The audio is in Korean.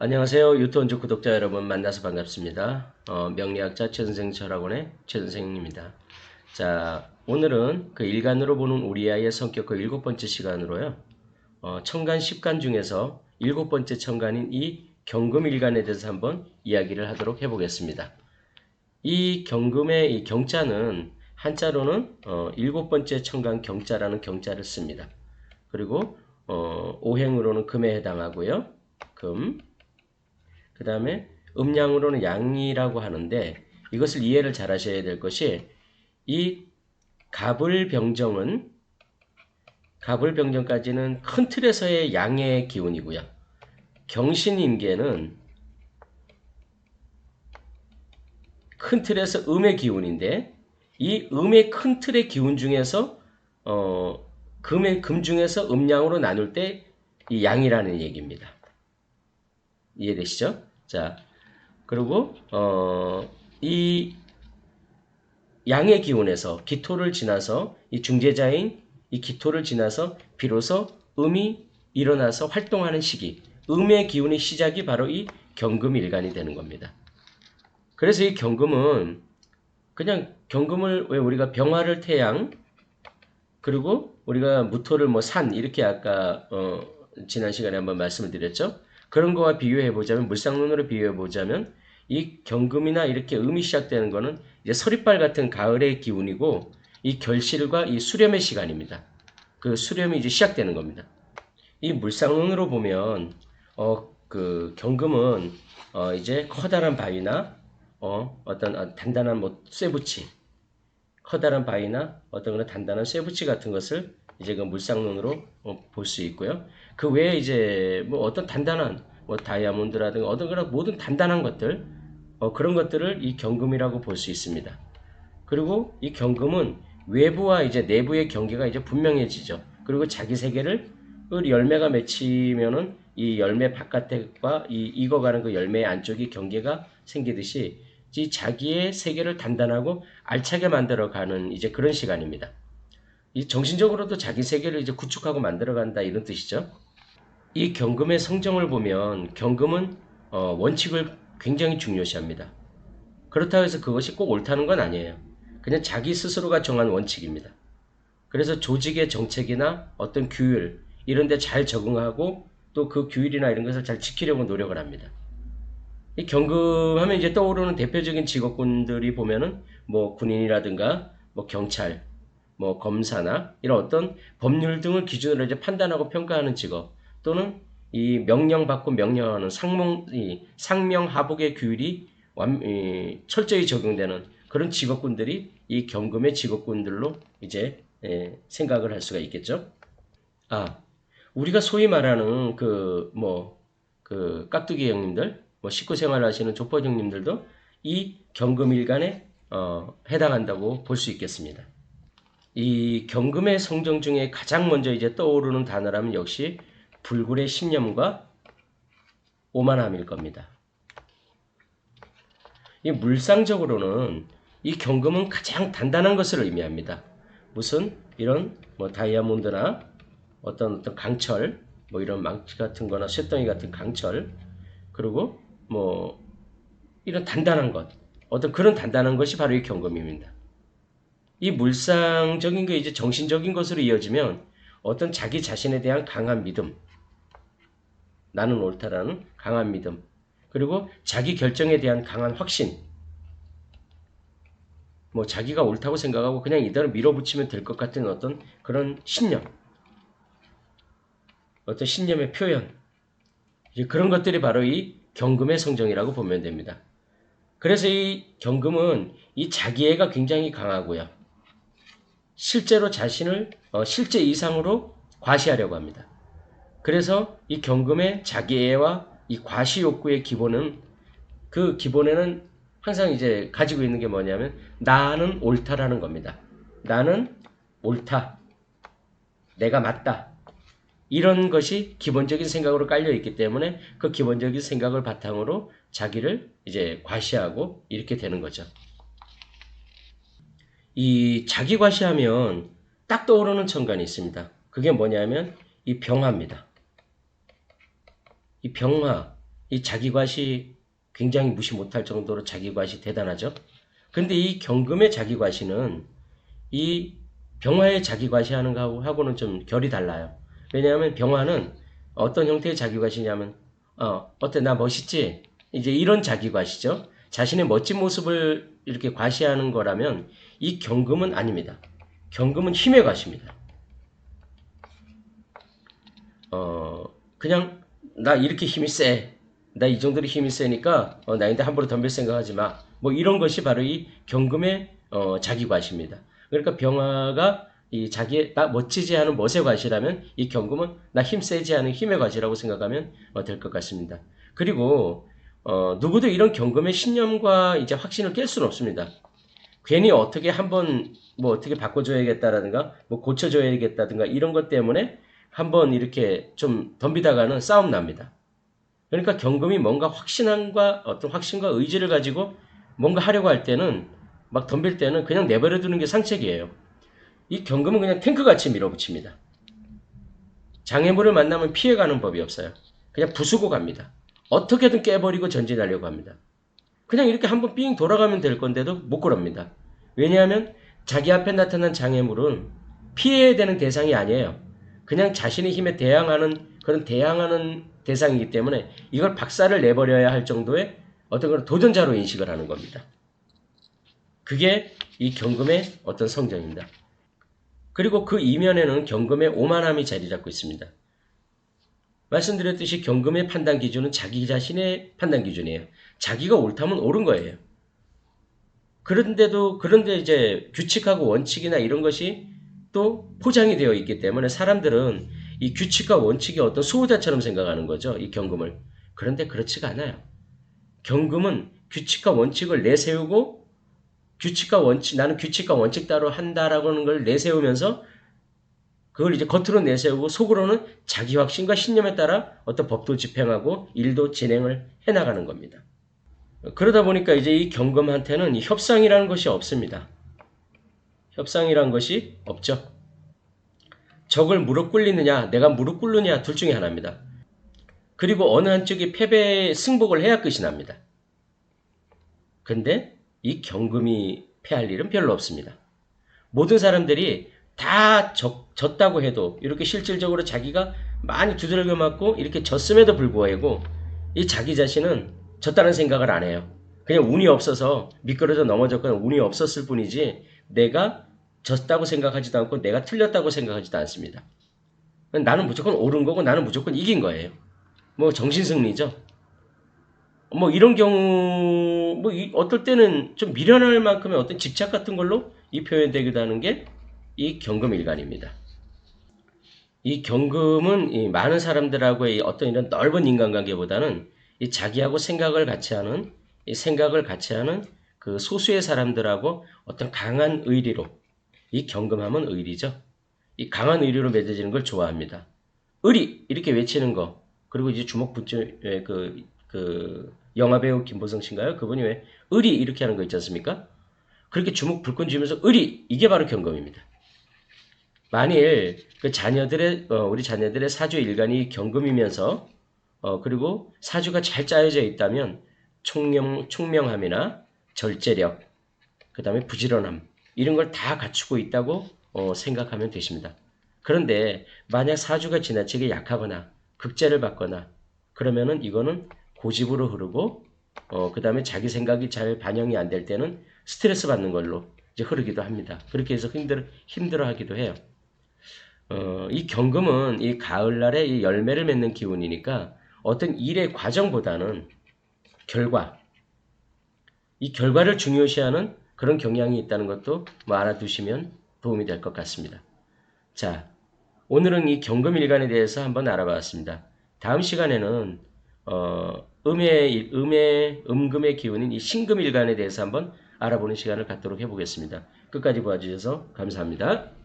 안녕하세요. 유튜브 구독자 여러분 만나서 반갑습니다. 명리학자 최선생 철학원의 최선생입니다. 자, 오늘은 그 일간으로 보는 우리 아이의 성격 그 7번째 시간으로요. 천간 10간 중에서 7번째 천간인 이 경금일간에 대해서 한번 이야기를 하도록 해보겠습니다. 이 경금의 이 경자는 한자로는 7번째 천간 경자라는 경자를 씁니다. 그리고 오행으로는 금에 해당하고요. 금, 그 다음에 음양으로는 양이라고 하는데 이것을 이해를 잘 하셔야 될 것이 이 갑을병정까지는 큰 틀에서의 양의 기운이고요. 경신임계는 큰 틀에서 음의 기운인데 이 음의 큰 틀의 기운 중에서 금 중에서 음양으로 나눌 때 이 양이라는 얘기입니다. 이해되시죠? 자, 그리고 이 양의 기운에서 기토를 지나서 이 중재자인 이 기토를 지나서 비로소 음이 일어나서 활동하는 시기, 음의 기운의 시작이 바로 이 경금일간이 되는 겁니다. 그래서 이 경금은 그냥 경금을 왜 우리가 병화를 태양, 그리고 우리가 무토를 뭐 산 이렇게 아까 지난 시간에 한번 말씀을 드렸죠. 그런 거와 비교해 보자면 물상론으로 비교해 보자면 이 경금이나 이렇게 음이 시작되는 거는 이제 서리빨 같은 가을의 기운이고 이 결실과 이 수렴의 시간입니다. 그 수렴이 이제 시작되는 겁니다. 이 물상론으로 보면 그 경금은 이제 커다란 바위나 어떤 단단한 뭐 쇠붙이, 커다란 바위나 어떤 그런 단단한 쇠붙이 같은 것을 이제 그 물상론으로 볼 수 있고요. 그 외에 이제 뭐 어떤 단단한 뭐 다이아몬드라든가 어떤 그런 모든 단단한 것들 그런 것들을 이 경금이라고 볼 수 있습니다. 그리고 이 경금은 외부와 이제 내부의 경계가 이제 분명해지죠. 그리고 자기 세계를 열매가 맺히면은 이 열매 바깥과 이 익어가는 그 열매의 안쪽이 경계가 생기듯이 이 자기의 세계를 단단하고 알차게 만들어가는 이제 그런 시간입니다. 이 정신적으로도 자기 세계를 이제 구축하고 만들어간다 이런 뜻이죠. 이 경금의 성정을 보면 경금은 원칙을 굉장히 중요시합니다. 그렇다고 해서 그것이 꼭 옳다는 건 아니에요. 그냥 자기 스스로가 정한 원칙입니다. 그래서 조직의 정책이나 어떤 규율 이런 데 잘 적응하고 또 그 규율이나 이런 것을 잘 지키려고 노력을 합니다. 이 경금하면 이제 떠오르는 대표적인 직업군들이 보면은 뭐 군인이라든가 뭐 경찰, 뭐 검사나 이런 어떤 법률 등을 기준으로 이제 판단하고 평가하는 직업 또는 이 명령받고 명령하는 상명하복의 규율이 철저히 적용되는 그런 직업군들이 이 경금의 직업군들로 이제 생각을 할 수가 있겠죠. 우리가 소위 말하는 그 깍두기 형님들, 뭐 식구 생활하시는 족보 형님들도 이 경금일간에 해당한다고 볼 수 있겠습니다. 이 경금의 성정 중에 가장 먼저 이제 떠오르는 단어라면 역시 불굴의 신념과 오만함일 겁니다. 이 물상적으로는 이 경금은 가장 단단한 것을 의미합니다. 무슨 이런 뭐 다이아몬드나 어떤 강철, 뭐 이런 망치 같은 거나 쇳덩이 같은 강철, 그리고 뭐 이런 단단한 것, 어떤 그런 단단한 것이 바로 이 경금입니다. 이 물상적인 게 이제 정신적인 것으로 이어지면 어떤 자기 자신에 대한 강한 믿음, 나는 옳다라는 강한 믿음, 그리고 자기 결정에 대한 강한 확신, 뭐 자기가 옳다고 생각하고 그냥 이대로 밀어붙이면 될 것 같은 어떤 그런 신념, 어떤 신념의 표현, 그런 것들이 바로 이 경금의 성정이라고 보면 됩니다. 그래서 이 경금은 이 자기애가 굉장히 강하고요. 실제로 자신을 실제 이상으로 과시하려고 합니다. 그래서 이 경금의 자기애와 이 과시 욕구의 기본은 그 기본에는 항상 이제 가지고 있는 게 뭐냐면 나는 옳다라는 겁니다. 나는 옳다. 내가 맞다. 이런 것이 기본적인 생각으로 깔려 있기 때문에 그 기본적인 생각을 바탕으로 자기를 이제 과시하고 이렇게 되는 거죠. 이 자기 과시하면 딱 떠오르는 천간이 있습니다. 그게 뭐냐면 이 병화입니다. 이 병화. 이 자기과시 굉장히 무시 못할 정도로 자기과시 대단하죠. 근데 이 경금의 자기과시는 이 병화의 자기과시하는 거하고는 좀 결이 달라요. 왜냐하면 병화는 어떤 형태의 자기과시냐면 어때 나 멋있지? 이제 이런 자기과시죠. 자신의 멋진 모습을 이렇게 과시하는 거라면 이 경금은 아닙니다. 경금은 힘의 과시입니다. 그냥 나 이렇게 힘이 세. 나 이 정도로 힘이 세니까 나인데 함부로 덤빌 생각하지 마. 뭐 이런 것이 바로 이 경금의 자기과시입니다. 그러니까 병화가 이 자기 나 멋지지 않은 멋의 과시라면 이 경금은 나 힘 세지 않은 힘의 과시라고 생각하면 될 것 같습니다. 그리고 누구도 이런 경금의 신념과 이제 확신을 깰 수는 없습니다. 괜히 어떻게 한번 뭐 어떻게 바꿔줘야겠다라든가 뭐 고쳐줘야겠다든가 이런 것 때문에 한번 이렇게 좀 덤비다가는 싸움 납니다. 그러니까 경금이 뭔가 확신함과 어떤 확신과 의지를 가지고 뭔가 하려고 할 때는 막 덤빌 때는 그냥 내버려 두는 게 상책이에요. 이 경금은 그냥 탱크같이 밀어붙입니다. 장애물을 만나면 피해가는 법이 없어요. 그냥 부수고 갑니다. 어떻게든 깨버리고 전진하려고 합니다. 그냥 이렇게 한번 삥 돌아가면 될 건데도 못 그럽니다. 왜냐하면 자기 앞에 나타난 장애물은 피해야 되는 대상이 아니에요. 그냥 자신의 힘에 대항하는 그런 대항하는 대상이기 때문에 이걸 박살을 내버려야 할 정도의 어떤 그런 도전자로 인식을 하는 겁니다. 그게 이 경금의 어떤 성정입니다. 그리고 그 이면에는 경금의 오만함이 자리 잡고 있습니다. 말씀드렸듯이 경금의 판단 기준은 자기 자신의 판단 기준이에요. 자기가 옳다면 옳은 거예요. 그런데 이제 규칙하고 원칙이나 이런 것이 또 포장이 되어 있기 때문에 사람들은 이 규칙과 원칙이 어떤 수호자처럼 생각하는 거죠. 이 경금을. 그런데 그렇지가 않아요. 경금은 규칙과 원칙을 내세우고 나는 규칙과 원칙 따로 한다라고 하는 걸 내세우면서 그걸 이제 겉으로 내세우고 속으로는 자기 확신과 신념에 따라 어떤 법도 집행하고 일도 진행을 해나가는 겁니다. 그러다 보니까 이제 이 경금한테는 이 협상이라는 것이 없습니다. 협상이라는 것이 없죠. 적을 무릎 꿇리느냐, 내가 무릎 꿇느냐 둘 중에 하나입니다. 그리고 어느 한쪽이 패배에 승복을 해야 끝이 납니다. 근데 이 경금이 패할 일은 별로 없습니다. 모든 사람들이 다 졌다고 해도 이렇게 실질적으로 자기가 많이 두들겨 맞고 이렇게 졌음에도 불구하고 이 자기 자신은 졌다는 생각을 안 해요. 그냥 운이 없어서 미끄러져 넘어졌거나 운이 없었을 뿐이지 내가 졌다고 생각하지도 않고 내가 틀렸다고 생각하지도 않습니다. 나는 무조건 옳은 거고 나는 무조건 이긴 거예요. 뭐 정신승리죠. 뭐 이런 경우 뭐 어떨 때는 좀 미련할 만큼의 어떤 집착 같은 걸로 이 표현되기도 하는 게 이 경금일간입니다. 이 경금은 이 많은 사람들하고의 어떤 이런 넓은 인간관계보다는 이 자기하고 생각을 같이 하는 그 소수의 사람들하고 어떤 강한 의리로 이 경금하면 의리죠. 이 강한 의리로 맺어지는 걸 좋아합니다. 의리 이렇게 외치는 거 그리고 이제 주먹 붙여 그 영화배우 김보성 씨인가요? 그분이 왜 의리 이렇게 하는 거 있지 않습니까? 그렇게 주먹 불끈 쥐면서 의리 이게 바로 경금입니다. 만일 그 우리 자녀들의 사주 일간이 경금이면서 그리고 사주가 잘 짜여져 있다면 총명함이나 절제력, 그 다음에 부지런함 이런 걸 다 갖추고 있다고 생각하면 되십니다. 그런데 만약 사주가 지나치게 약하거나 극제를 받거나 그러면은 이거는 고집으로 흐르고 그 다음에 자기 생각이 잘 반영이 안 될 때는 스트레스 받는 걸로 이제 흐르기도 합니다. 그렇게 해서 힘들어하기도 해요. 이 경금은 이 가을날에 이 열매를 맺는 기운이니까 어떤 일의 과정보다는 이 결과를 중요시하는 그런 경향이 있다는 것도 뭐 알아두시면 도움이 될 것 같습니다. 자, 오늘은 이 경금일간에 대해서 한번 알아봤습니다. 다음 시간에는 음금의 기운인 이 신금일간에 대해서 한번 알아보는 시간을 갖도록 해보겠습니다. 끝까지 봐주셔서 감사합니다.